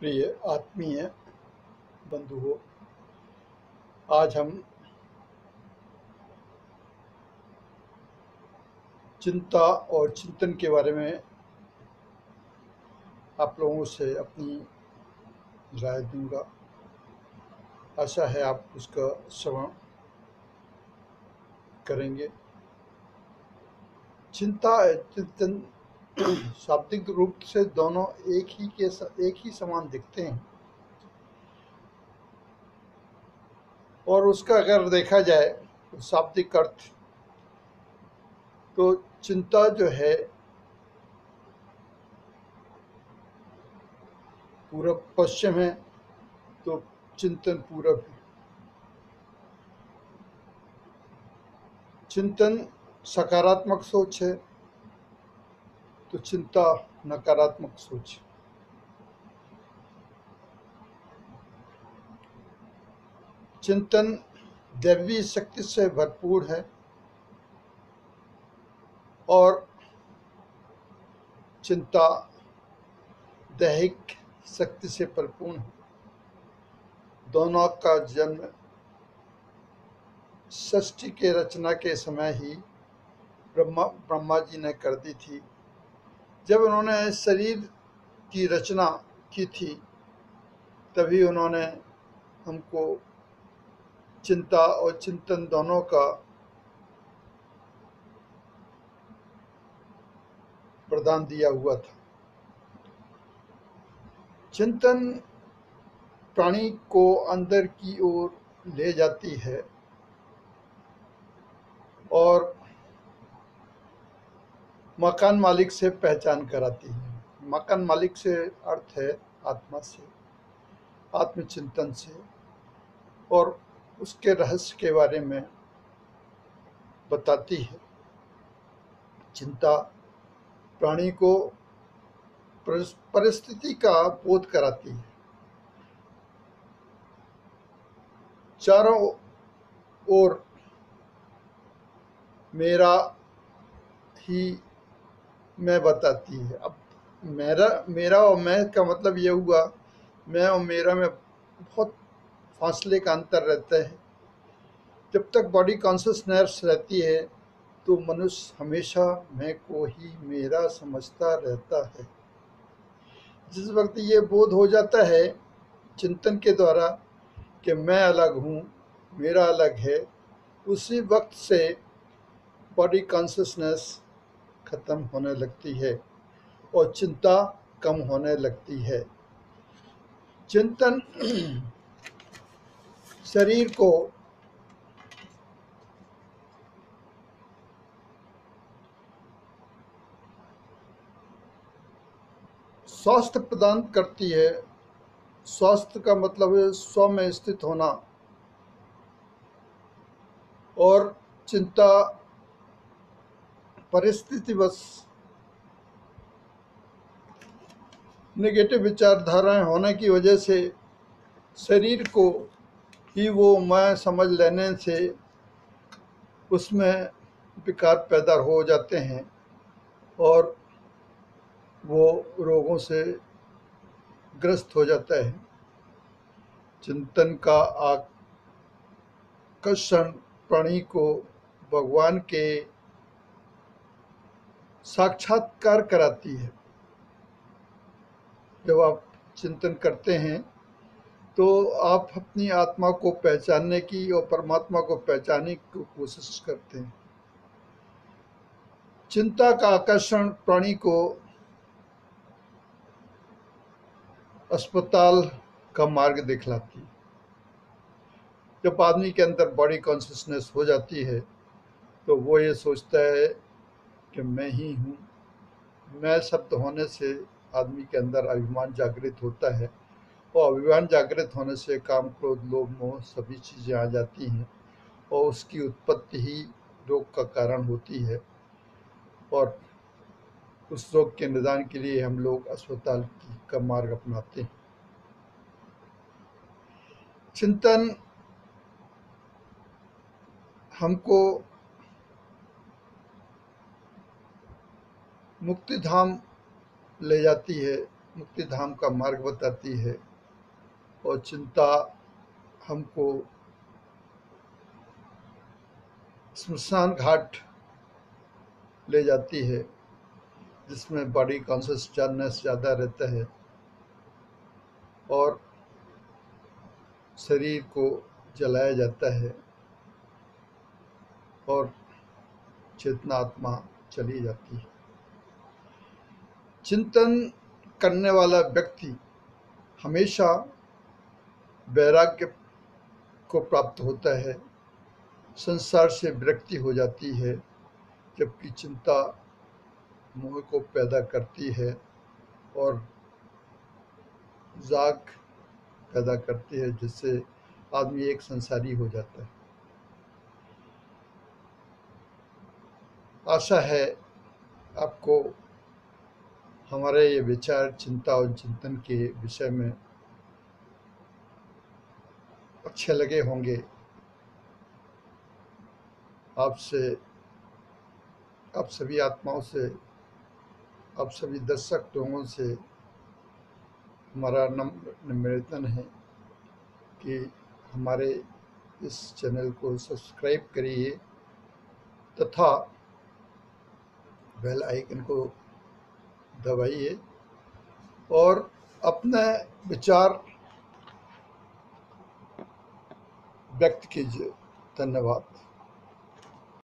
प्रिय आत्मीय बंधुओं, आज हम चिंता और चिंतन के बारे में आप लोगों से अपनी राय दूंगा। आशा है आप उसका श्रवण करेंगे। चिंता और चिंतन शाब्दिक रूप से दोनों एक ही समान दिखते हैं, और उसका अगर देखा जाए तो शाब्दिक अर्थ तो चिंता जो है पूरब पश्चिम है, तो चिंतन पूरब है। चिंतन सकारात्मक सोच है तो चिंता नकारात्मक सोच। चिंतन दैवी शक्ति से भरपूर है और चिंता दैहिक शक्ति से परिपूर्ण है। दोनों का जन्म सृष्टि के रचना के समय ही ब्रह्मा जी ने कर दी थी। जब उन्होंने शरीर की रचना की थी तभी उन्होंने हमको चिंता और चिंतन दोनों का वरदान दिया हुआ था। चिंतन प्राणी को अंदर की ओर ले जाती है और मकान मालिक से पहचान कराती है। मकान मालिक से अर्थ है आत्मा से, आत्मचिंतन से, और उसके रहस्य के बारे में बताती है। चिंता प्राणी को परिस्थिति का बोध कराती है। चारों ओर मेरा ही मैं बताती है। अब मेरा और मैं का मतलब ये हुआ, मैं और मेरा में बहुत फासले का अंतर रहता है। जब तक बॉडी कॉन्शसनेस रहती है तो मनुष्य हमेशा मैं को ही मेरा समझता रहता है। जिस वक्त ये बोध हो जाता है चिंतन के द्वारा कि मैं अलग हूँ, मेरा अलग है, उसी वक्त से बॉडी कॉन्शसनेस खत्म होने लगती है और चिंता कम होने लगती है। चिंतन शरीर को स्वास्थ्य प्रदान करती है। स्वास्थ्य का मतलब है स्व में स्थित होना, और चिंता परिस्थितिवश नेगेटिव विचारधाराएं होने की वजह से शरीर को ही वो मैं समझ लेने से उसमें विकार पैदा हो जाते हैं और वो रोगों से ग्रस्त हो जाता है। चिंतन का आकर्षण प्राणी को भगवान के साक्षात्कार कराती है। जब आप चिंतन करते हैं तो आप अपनी आत्मा को पहचानने की और परमात्मा को पहचानने की कोशिश करते हैं। चिंता का आकर्षण प्राणी को अस्पताल का मार्ग दिखलाती है। जब आदमी के अंदर बॉडी कॉन्शियसनेस हो जाती है तो वो ये सोचता है कि मैं ही हूँ। मैं शब्द होने से आदमी के अंदर अभिमान जागृत होता है, और अभिमान जागृत होने से काम, क्रोध, लोभ, मोह सभी चीज़ें आ जाती हैं और उसकी उत्पत्ति ही रोग का कारण होती है। और उस रोग के निदान के लिए हम लोग अस्पताल का मार्ग अपनाते हैं। चिंतन हमको मुक्ति धाम ले जाती है, मुक्ति धाम का मार्ग बताती है और चिंता हमको स्मशान घाट ले जाती है, जिसमें बॉडी कॉन्शियसनेस ज़्यादा रहता है और शरीर को जलाया जाता है और चेतना आत्मा चली जाती है। चिंतन करने वाला व्यक्ति हमेशा वैराग्य को प्राप्त होता है, संसार से विरक्ति हो जाती है, जबकि चिंता मोह को पैदा करती है और जाग पैदा करती है, जिससे आदमी एक संसारी हो जाता है। आशा है आपको हमारे ये विचार चिंता और चिंतन के विषय में अच्छे लगे होंगे। आपसे, आप सभी आत्माओं से, आप सभी दर्शक लोगों से हमारा निवेदन है कि हमारे इस चैनल को सब्सक्राइब करिए तथा बेल आइकन को दबाइए और अपने विचार व्यक्त कीजिए। धन्यवाद।